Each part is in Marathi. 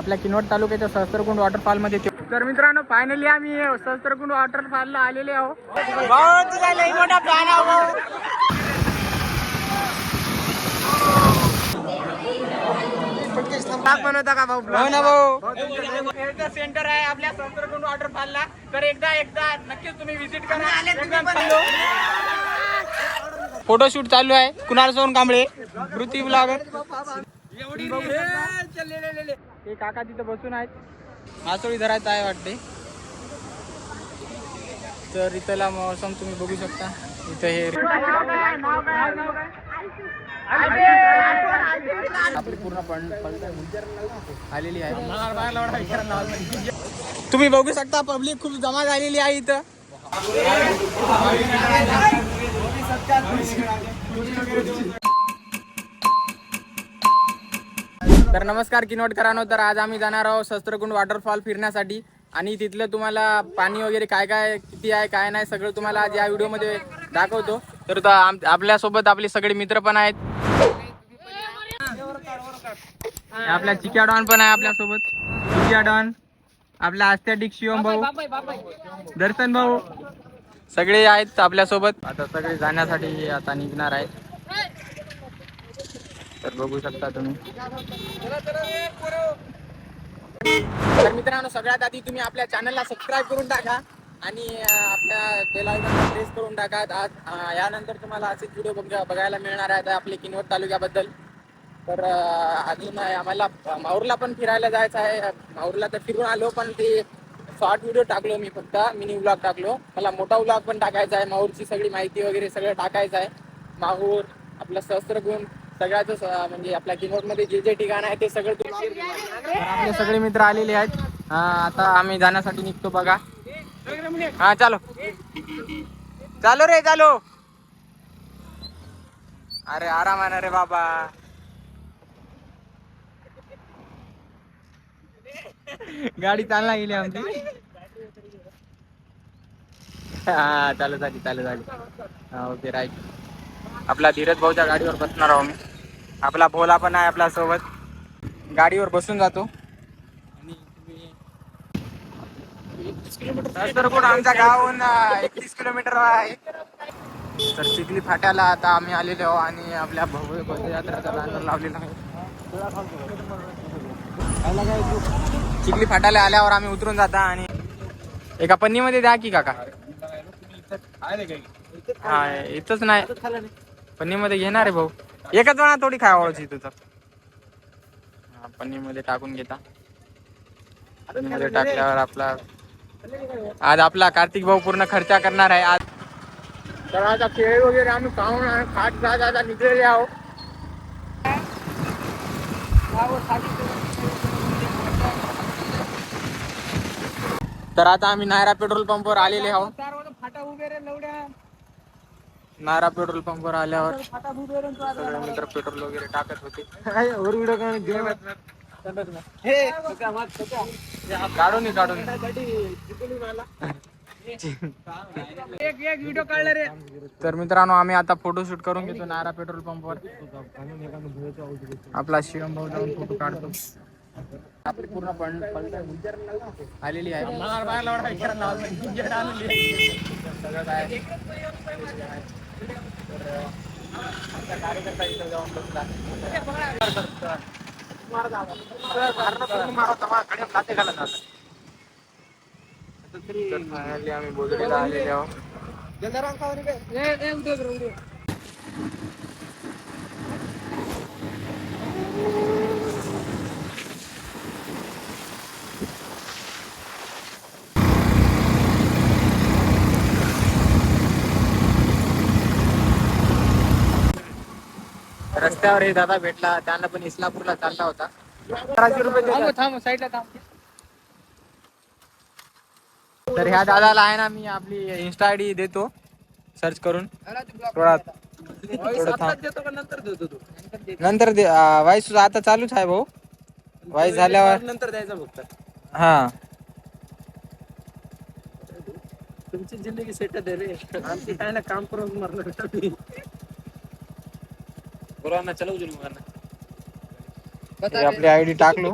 आपल्या किनवट तालुक्याच्या सहस्त्रकुंड वॉटरफॉल मध्ये. तर मित्रांनो फायनली आम्ही सहस्त्रकुंड वॉटरफॉलला आलेले आहोत. बनवता का भाऊ? हो ना भाऊ. सेंटर आहे आपल्या सहस्त्रकुंड वॉटरफॉलला. तर एकदा नक्कीच तुम्ही विजिट करा. फोटोशूट चालू आहे. कुणाल सोन कांबळे, कृती ब्लॉगर. हे काका तिथं बसून आहेत. मासोळी धरायचं आहे वाटते. तर इथला मौसम तुम्ही बघू शकता. इथं हे आपली पूर्ण आलेली आहे. तुम्ही बघू शकता पब्लिक खूप जमा झालेली आहे इथं. तर नमस्कार किनवटकरांनो. तर आज आम्ही जाणार आहोत सहस्त्रकुंड वॉटरफॉल फिरण्यासाठी आणि तिथलं तुम्हाला पाणी वगैरे काय काय किती आहे काय नाही सगळं तुम्हाला आज या व्हिडिओमध्ये दाखवतो. तर आपल्यासोबत आपले सगळे मित्र पण आहेत. आपल्या चिक्या डॉन पण आहे आपल्यासोबत. चिक्या डॉन, आपला आस्थेटिक शिवम भाऊ, दर्शन भाऊ सगळे आहेत आपल्यासोबत. आता सगळे जाण्यासाठी आता निघणार आहेत. तर बघू शकता तुम्ही. तर मित्रांनो सगळ्यात आधी तुम्ही आपल्या चॅनलला सबस्क्राईब करून टाका आणि आपल्या बेल आयकॉनला प्रेस करून टाका. आज यानंतर तुम्हाला असेच व्हिडिओ बघायला मिळणार आहेत आपले किनवट तालुक्याबद्दल. तर अजून आम्हाला माहूरला पण फिरायला जायचं आहे. माहूरला तर फिरून आलो पण ते शॉर्ट व्हिडिओ टाकलो मी, फक्त मिनी व्लॉग टाकलो. मला मोठा व्लॉग पण टाकायचा आहे. माहूरची सगळी माहिती वगैरे सगळं टाकायचं आहे. माहूर, आपलं सहस्त्रकुंड सगळ्याच म्हणजे आपल्या किनवटमध्ये जे जे ठिकाण आहे ते सगळं आपले सगळे मित्र आलेले आहेत. आता आम्ही जाण्यासाठी निघतो बघा. हा चालो चालो रे चालो. अरे आरामाने रे बाबा. गाडी चालना गेली आमची. हा चालू झाली. हा ओके राईट. आपला धीरज भाऊच्या गाडीवर बसणार आहो मी. आपला भोला पण आहे आपल्या सोबत. गाडीवर बसून जातो. सहस्त्रकुंड आमच्या गावाहून 31 किलोमीटर आहे. तर चिखली फाट्याला आता आम्ही आलेलो आहोत आणि आपल्या भव्य पदयात्रेचा बॅनर लावलेला आहे. चिखली फाट्याला आल्यावर आम्ही उतरून जाता आणि एका पन्नीमध्ये द्या की काका. हा इथंच नाही पन्नीमध्ये घेणार आहे भाऊ. एकच वेळा थोडी खावायची तुझं. पन्नीमध्ये टाकून घेता. पन्नीमध्ये टाकल्यावर आपला आज आपला कार्तिक भाऊ पूर्ण खर्चा करणार आहे. आज तर आता केळी वगैरे आम्ही खाऊन खात जाता निघलेले आहोत. तर आता आम्ही नायरा पेट्रोल पंपवर आलेले आहोत. नायरा पेट्रोल पंपवर आल्यावर सगळे मित्र पेट्रोल वगैरे टाकत होते. काढून तर मित्रांनो आम्ही आता फोटोशूट करून घेतो नायरा पेट्रोल पंपवर. आपला शिवम भाऊ जाऊन फोटो काढतो. आपली पूर्ण आलेली आहे. कार्यकर्ता इथं जाऊन बसला. आम्ही बोललेला आलेले आहोत. रस्त्यावर हे दादा भेटला. त्यांना पण इस्लामपूरला चालला होता. 1200 रुपये थांब साईडला थांब. तर ह्या दादाला आहे ना मी आपली इन्स्टा आयडी देतो सर्च करून. नंतर दे. वाईस आता चालूच आहे भाऊ. वाईस झाल्यावर नंतर द्यायचा फक्त. हा तुमची जिंदगी सेट आहे रे. आमची काय ना काम करून मारलं. आपली आयडी टाकलो.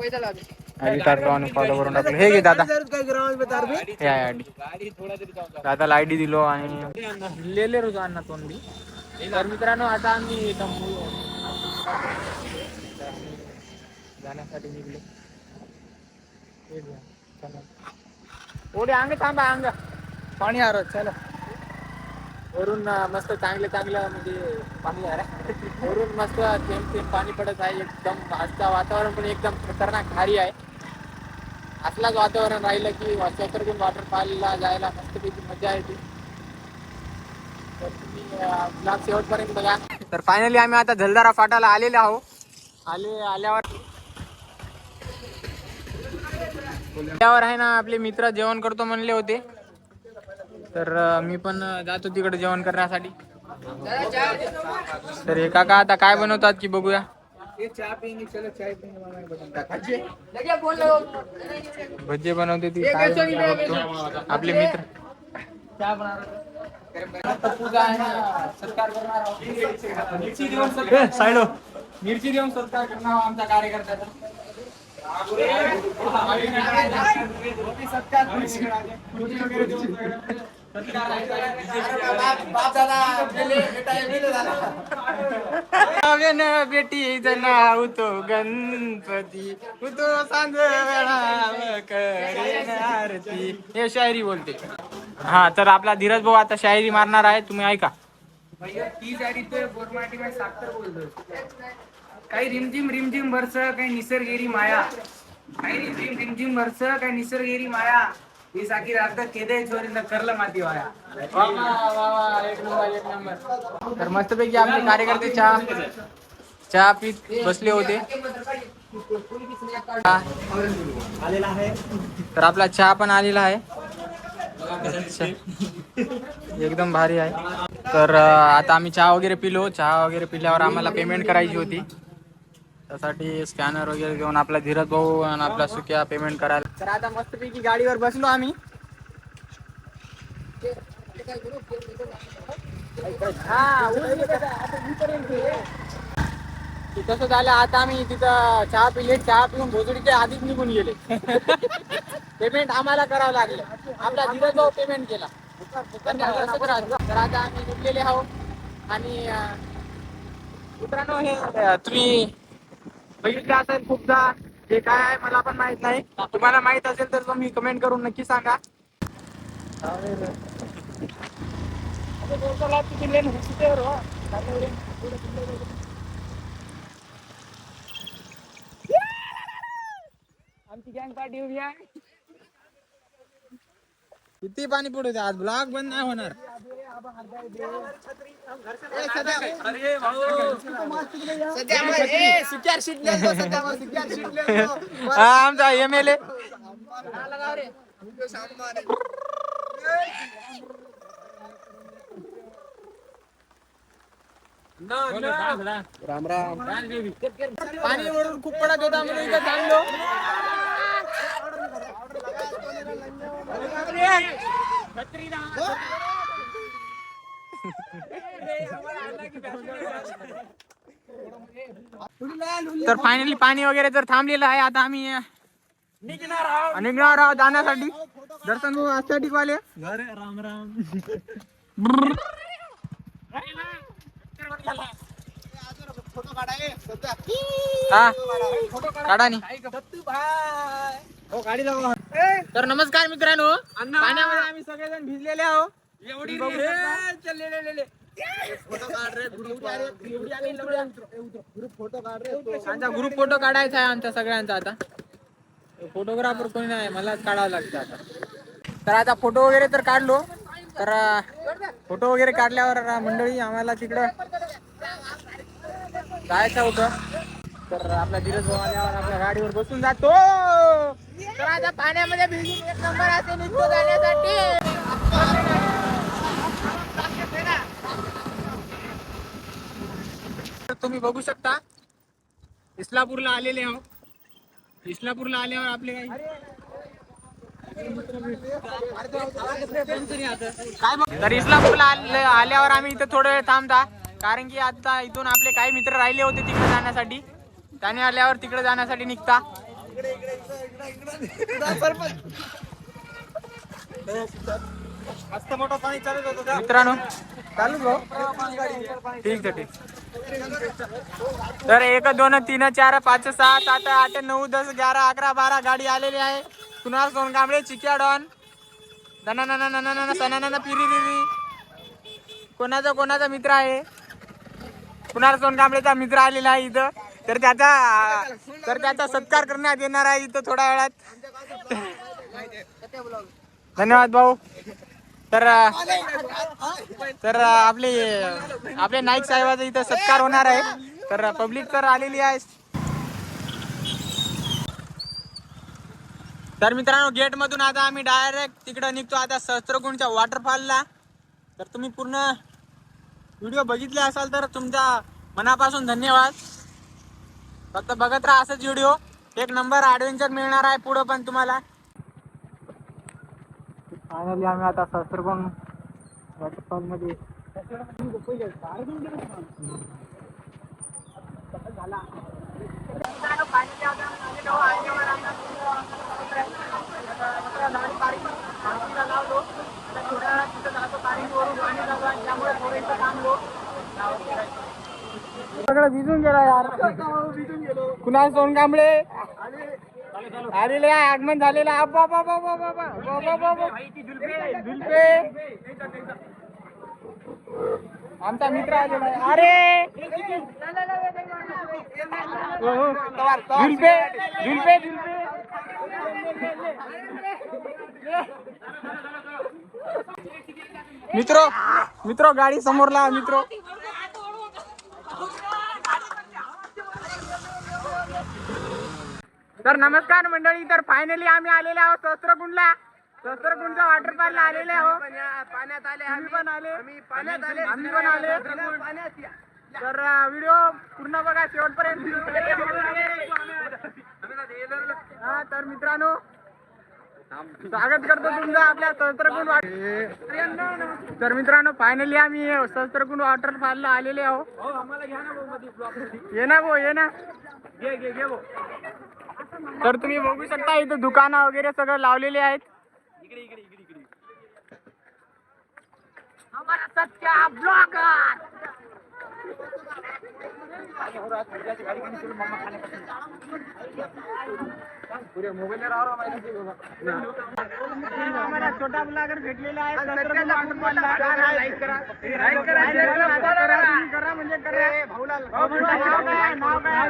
आधी टाकलो आणि फॉलो करून टाकलो. हे घे दादा, दादाला आयडी दिलो आणि लेले रोज अण्णा तोंडी. तर मित्रांनो आता आम्ही जाण्यासाठी निघलो. ओढे अंग थांबा, अंग पाणी आ रहा चला. वरून मस्त चांगलं म्हणजे पाणी आहे रे. वरून मस्त थेंब थेंब पाणी पडत आहे. एकदम आजचं वातावरण पण एकदम खतरनाक भारी आहे. असलाच वातावरण राहिलं की चक्रगुंड वॉटरफॉलला जायला मस्तपैकी मजा येते. तर तुम्ही ब्लॉग शेवटपर्यंत बघा. तर फायनली आम्ही आता झलदारा फाटाला आलेलो आहो. आल्यावर आहे ना, आपले मित्र जेवण करतो म्हणले होते, तर मी पण जातो तिकडे जेवण करण्यासाठी. तर हे काका आता काय बनवतात की बघूया. भजे बनवते ती काय बघतो आपले मित्र. पूजा आहे, सत्कार करणार मिरची देऊन सत्कार करणार आमच्या कार्यकर्त्याचा. बेटी नाव तो गणपती तो आरती, हे शायरी बोलते. हा, तर आपला धीरज भाऊ आता शायरी मारणार आहे, तुम्ही ऐका. ती शायरी तो बोरमाटी में साखर बोलतो. काही रिमझिम वर्ष, काही निसर्गेरी माया. काही रिमझिम वर्ष, काही निसर्गेरी माया. ही साखी रात केदे चोरीला करलं माती वाया. एक नंबर. तर मस्तपैकी आपले कार्यकर्ते चहा पीत बसले होते. तर आपला चहा पण आलेला आहे. एकदम भारी आहे. तर आता आम्ही चहा वगैरे पिलो. चहा वगैरे पिल्यावर आम्हाला पेमेंट करायची होती. त्यासाठी स्कॅनर वगैरे घेऊन आपला धीरज भाऊ आणि आपला सुक्या पेमेंट करायला. तर आता मस्तपैकी गाडीवर बसलो आम्ही. तसं झालं, आता आम्ही तिथं चहा पिले. चहा पिऊन भोजडीच्या आधीच निघून गेले. पेमेंट आम्हाला करावं लागलं. आपला धीरज भाऊ पेमेंट केला. तर आता आम्ही निघलेले आहोत. आणि मित्रांनो, हे तुम्ही बघितलं असेल खूपदा. हे काय आहे मला पण माहित नाही. तुम्हाला माहित असेल तर तुम्ही कमेंट करून नक्की सांगा. आमची गँग पार्टी उभी आहे. किती पाणी पडू दे, आज ब्लॉग बंद नाही होणार. आमचा MLA राम राम. पाणी वरून खूप पडत होता म्हणून इथं थांबलो. तर फायनली पाणी वगैरे तर थांबलेलं आहे. आता आम्ही निघणार आहोत जाण्यासाठी. दर्शन भाऊ आजसाठी वाले राम राम. काढा नी. तर नमस्कार मित्रांनो, पाण्यामध्ये आम्ही सगळेजण भिजलेले आहोत. ग्रुप फोटो काढायचा आहे आमच्या सगळ्यांचा. आता फोटोग्राफर कोणी नाही, मलाच काढावं लागतं आता. तर आता फोटो वगैरे तर काढलो. तर फोटो वगैरे काढल्यावर मंडळी आम्हाला तिकडं जायचं होतं. तर आपला धीरज भाऊ आल्यावर आपल्या गाडीवर बसून जातो. तर आता पाण्यामध्ये भिजून एक नंबर असे निघतो जाण्यासाठी. तर तुम्ही बघू शकता, इस्लापूरला आलेले आहोत. इस्लापूरला आल्यावर आपले काही तर इस्लापूरला आल्यावर आम्ही इथं थोडं वेळ थांबता. कारण की आता इथून आपले काही मित्र राहिले होते तिकडे जाण्यासाठी. त्याने आल्यावर तिकडे जाण्यासाठी निघता. मस्त मोठं पाणी चालत होतं मित्रांनो चालूच भाऊ ठीक आहे ठीक. तर 1 2 3 4 5 6 7 8 9 10 11 11 12 गाडी आलेली आहे. कुणाल सोनकांबळे चिक्या डॉन सनाना पिरी कोणाचा मित्र आहे. कुणाल सोनकांबळेचा मित्र आलेला आहे इथं. तर त्याचा सत्कार करण्यात येणार आहे इथं थोड्या वेळात. धन्यवाद भाऊ. तर आपले नाईक साहेबाचा इथं सत्कार होणार आहे. तर पब्लिक तर आलेली आहे. तर मित्रांनो गेट मधून आता आम्ही डायरेक्ट तिकडे निघतो आता सहस्त्रकुंडच्या वॉटरफॉलला. तर तुम्ही पूर्ण व्हिडिओ बघितले असाल तर तुमच्या मनापासून धन्यवाद. फक्त बघत राहा असंच व्हिडिओ. एक नंबर ॲडव्हेंचर मिळणार आहे पुढं पण तुम्हाला. फायनली आम्ही आता सहस्त्रकुंड वॉटरफॉल मध्ये सगळं भिजून गेला यार. कुणाल सोनकांबळे आलेले आहे. आगमन झालेलं आहे. झुलपे आमचा मित्र आलेला आहे. अरे झुलपे झुलपे झुलपे मित्रो गाडी समोरला मित्रो. तर नमस्कार मंडळी. तर फायनली आम्ही आलेले आहोत सहस्त्रकुंडला. सहस्त्रकुंडच्या वॉटरफॉलला आलेले आहोत. पाण्यात आले आम्ही पण आले. आम्ही पण आले. तर व्हिडिओ पूर्ण बघा शेवटपर्यंत. हा तर मित्रांनो स्वागत करतो तुमचं आपल्या सहस्त्रकुंड. तर मित्रांनो फायनली आम्ही सहस्त्रकुंड वॉटरफॉलला आलेले आहोत. ये ना भाऊ ये ना. घे भाऊ. तर तुम्ही बघू शकता इथं दुकानं वगैरे सगळं लावलेले आहेत. सच्चा ब्लॉगर हमारा छोटा ब्लॉगर भेटलेला आहे. लाईक करा म्हणजे करा. नाव काय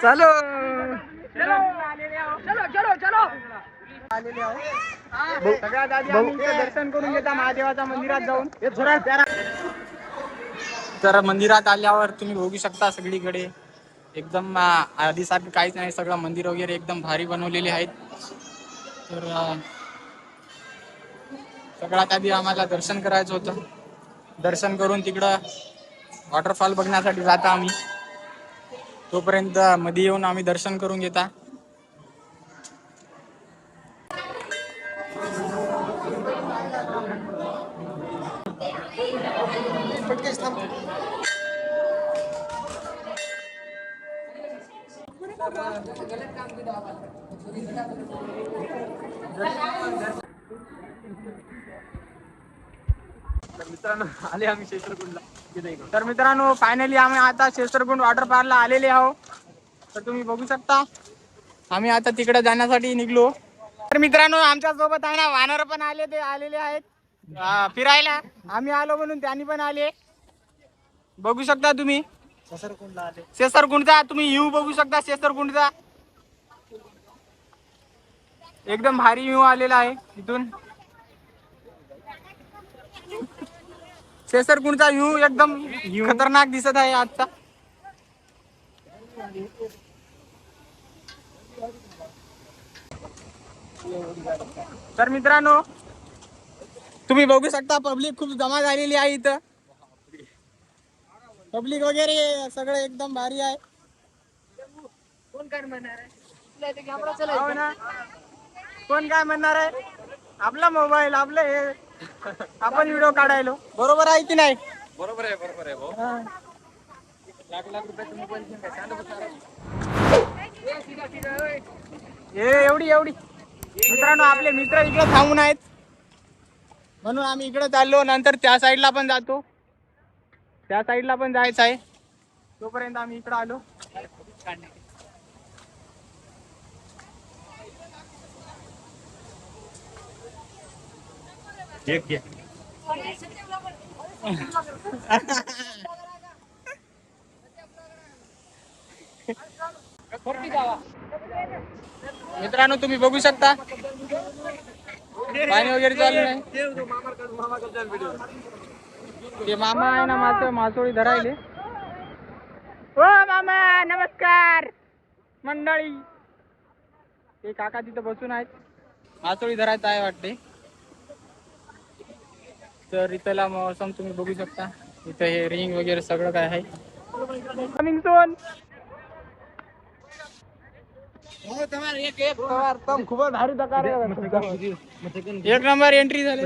चलो सगळ्यात आधी आम्ही दर्शन करून घेता महादेवाच्या मंदिरात जाऊन. तर मंदिरात आल्यावर तुम्ही बघू शकता सगळीकडे एकदम आधीसारखं काहीच नाही. सगळं मंदिर वगैरे एकदम भारी बनवलेले आहेत. तर सगळ्यात आधी आम्हाला दर्शन करायचं होतं. दर्शन करून तिकडं वॉटरफॉल बघण्यासाठी जाता आम्ही. तोपर्यंत मध्ये येऊन आम्ही दर्शन करून घेता. तर मित्रांनो फायनली आम्ही आता शेषरकुंड वॉटरफॉलला आलेले आहोत. तर तुम्ही बघू शकता आम्ही आता तिकडे जाण्यासाठी निघलो. तर मित्रांनो आमच्या सोबत आहे ना वानर पण आलेले आहेत फिरायला. आम्ही आलो म्हणून त्यांनी पण आले. बघू शकता तुम्ही शेषरकुंडचा तुम्ही व्ह्यू बघू शकता. शेषरकुंडचा एकदम भारी व्ह्यू आलेला आहे इथून. शेषरकुंडचा व्ह्यू एकदम खतरनाक दिसत आहे आजचा. तर मित्रांनो तुम्ही बघू शकता पब्लिक खूप जमा झालेली आहे इथं. पब्लिक वगैरे सगळं एकदम भारी आहे. कोण काय म्हणणार आहे? कोण काय म्हणणार आहे? आपला मोबाईल आपलं हे आपण व्हिडिओ काढायलो. बरोबर आहे की नाही? बरोबर आहे भाऊ. लाख लाख रुपयाचं मोबाईल घेऊन काय शांत बसणार आहे? एवढी मित्रांनो आपले मित्र इकडे थांबून आहेत म्हणून आम्ही इकडे चाललो. नंतर त्या साईडला पण जातो. त्या साईडला पण जायचं आहे. तोपर्यंत आम्ही इकडे आलो. एक घ्या. मित्रांनो तुम्ही बघू शकता पाणी वगैरे चालू नाही. ते मामा आहे ना मासोळी धरायले. हो मामा नमस्कार मंडळी. ते काका तिथं बसून आहेत. मासोळी धरायचं आहे वाटते. तर इथला मौसम तुम्ही बघू शकता. इथं हे रिंग वगैरे सगळं काय आहे. कमिंग सोन एक नंबर एंट्री झाली.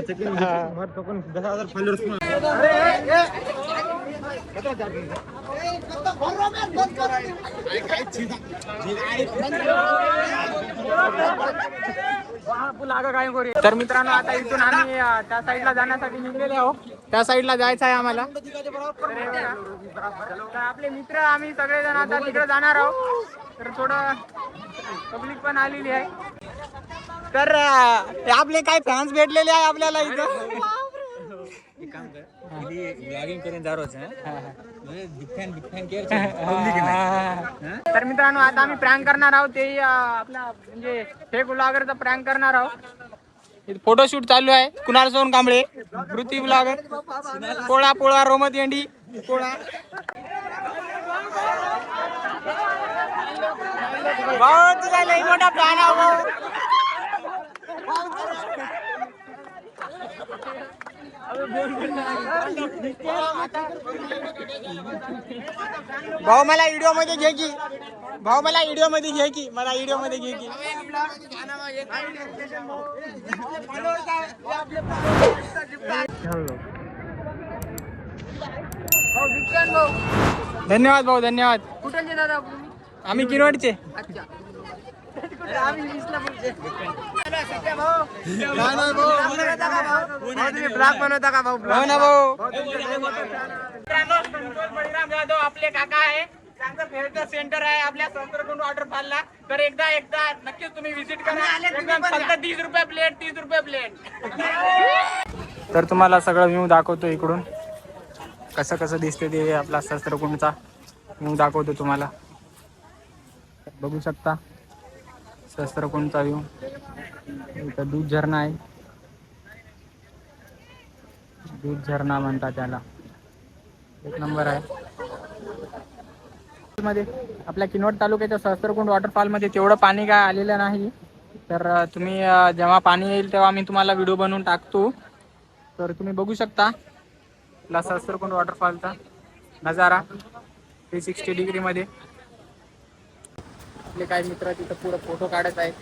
तर मित्रांनो आता इथून आम्ही त्या साईडला जाण्यासाठी निघलेले आहोत. त्या साईडला जायचं आहे आम्हाला. तर आपले मित्र आम्ही सगळेजण आता तिकडे जाणार आहोत. तर थोडं पब्लिक पण आलेली आहे. तर आपले काही फॅन्स भेटलेले आहे आपल्याला इथं. तर मित्रांनो आता आम्ही प्रँक करणार आहोत. ते आपला म्हणजे फेक ब्लॉगरचा प्रँक करणार आहोत. फोटोशूट चालू आहे. कुणाल सोन कांबळे वृत्ती ब्लॉगर पोळा पोळा रोमत एंडी पोळा. भाऊ तुझा लई मोठा प्लॅन आहे भाऊ. मला व्हिडिओ मध्ये घे की. भाऊ मला व्हिडिओ मध्ये घे की. मला व्हिडिओ मध्ये घे की. धन्यवाद भाऊ धन्यवाद. कुठे दादा आम्ही किनवटचे. ब्लॉग बनवता का भाऊ? हो ना भाऊ. बळीराम जाधव आपले काका आहे. त्यांचं फेवरेट सेंटर आहे आपल्या सहस्त्रकुंड वॉटरफॉलला. तर एकदा नक्कीच तुम्ही विजिट करा. एकदम फक्त 30 रुपये प्लेट 30 रुपये प्लेट. तर तुम्हाला सगळं व्ह्यू दाखवतो इकडून. कसं कसं दिसते ते आपला सहस्त्रकुंडचा व्ह्यू दाखवतो तुम्हाला. बघू शकता सहस्त्रकुंडचा व्ह्यू. इथं दूध झरणा आहे. दूध झरणा म्हणतात त्याला. एक नंबर आहे. मध्ये आपल्या किनवट तालुक्याच्या सहस्त्रकुंड वॉटरफॉल मध्ये तेवढं पाणी काय आलेलं नाही. तर तुम्ही जेव्हा पाणी येईल तेव्हा मी तुम्हाला व्हिडिओ बनवून टाकतो. तर तुम्ही बघू शकता आपला सहस्त्रकुंड वॉटरफॉलचा नजारा 360 डिग्री मध्ये. आपले काही मित्र तिथं पुढे फोटो काढत आहेत.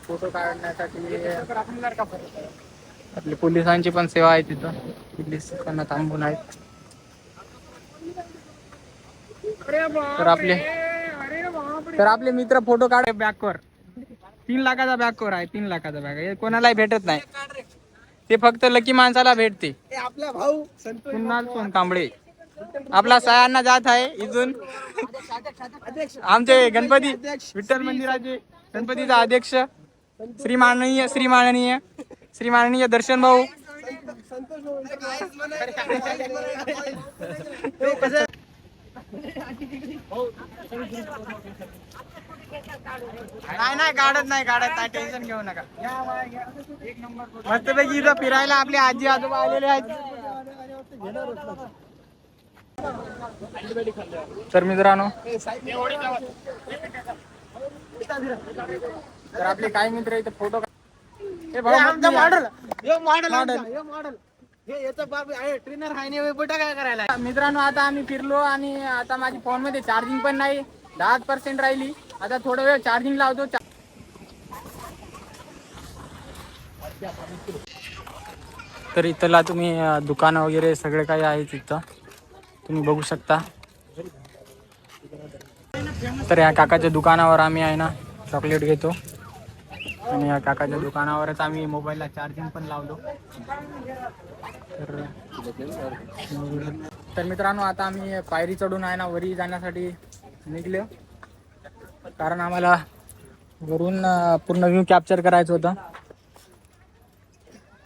फोटो काढण्यासाठी आपली पोलिसांची पण सेवा आहे तिथं. पोलीस त्यांना थांबून आहेत. तर आपले मित्र फोटो काढ बॅकवर. 3 लाखाचा बॅकवर आहे. 3 लाखाचा बॅग आहे. कोणालाही भेटत नाही. ते फक्त लकी माणसाला भेटते. आपला भाऊ कुणाल सोन कांबळे आपला सयांना जात आहे इथून. आमचे गणपती विठ्ठल मंदिराचे गणपतीचा अध्यक्ष श्री माननीय दर्शन भाऊ. नाही काढत नाही टेन्शन घेऊ नका. मस्तपैकी इथं फिरायला आपले आजी आजोबा आलेले आहेत. तर मित्रांनो तर आपले काही मित्र इथं फोटो मित्रांनो आता आम्ही फिरलो आणि आता माझी फोन मध्ये चार्जिंग पण नाही. 10% राहिली. आता थोडा वेळ चार्जिंग लावतो. तर इथला तुम्ही दुकान वगैरे सगळे काही आहे तिथं तुम्ही बघू शकता. तर या काकाच्या दुकानावर आम्ही आहे ना चॉकलेट घेतो आणि या काकाच्या दुकानावरच आम्ही मोबाईलला चार्जिंग पण लावलो. तर मित्रांनो आता आम्ही पायरी चढून आहे ना वरी जाण्यासाठी निघलो, कारण आम्हाला वरून पूर्ण व्ह्यू कॅप्चर करायचं होतं.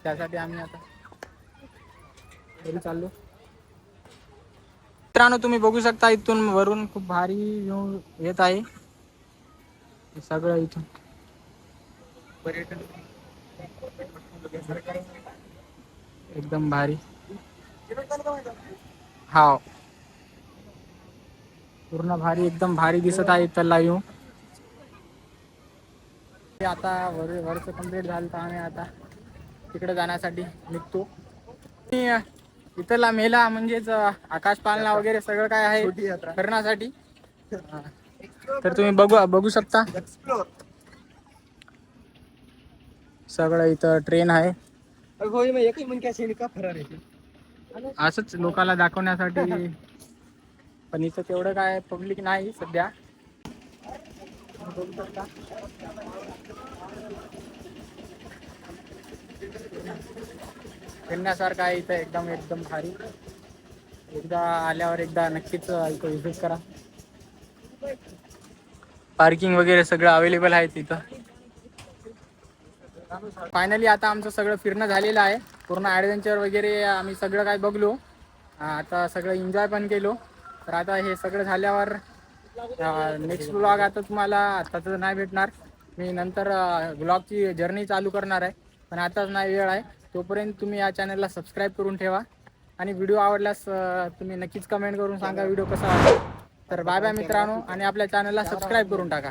त्यासाठी आम्ही आता वरी चाललो. मित्रांनो तुम्ही बघू शकता इथून वरून खूप भारी व्ह्यू येत आहे. हे सगळं इथून पर्यटन एकदम भारी. हा पूर्ण भारी एकदम भारी दिसत आहे इथला व्ह्यू. आता वरचं कंप्लीट झालं तर आम्ही आता तिकडे जाण्यासाठी निघतो. इथला मेला म्हणजेच आकाश पालना वगैरे सगळं काय आहे करण्यासाठी. तर तुम्ही बघू शकता सगळं इथं ट्रेन आहे. असंच लोकांना दाखवण्यासाठी, पण इथं तेवढं काय पब्लिक नाही सध्या. बघू शकता फिरण्यासारखं आहे इथं एकदम भारी. एकदा आल्यावर एकदा नक्कीच इथं व्हिजिट करा. पार्किंग वगैरे सगळं अवेलेबल आहे तिथं. फायनली आता आमचं सगळं फिरणं झालेलं आहे. पूर्ण ॲडव्हेंचर वगैरे आम्ही सगळं काय बघलो. आता सगळं एन्जॉय पण केलो. तर आता हे सगळं झाल्यावर नेक्स्ट ब्लॉग आता तुम्हाला आता तर नाही भेटणार. मी नंतर ब्लॉगची जर्नी चालू करणार आहे, पण आताच नाही वेळ आहे. तोपर्यंत तुम्ही या चॅनलला सबस्क्राईब करून ठेवा आणि व्हिडिओ आवडल्यास तुम्ही नक्कीच कमेंट करून सांगा व्हिडिओ कसा वाटला. तर बाय बाय मित्रांनो, आणि आपल्या चॅनलला सबस्क्राईब करून टाका.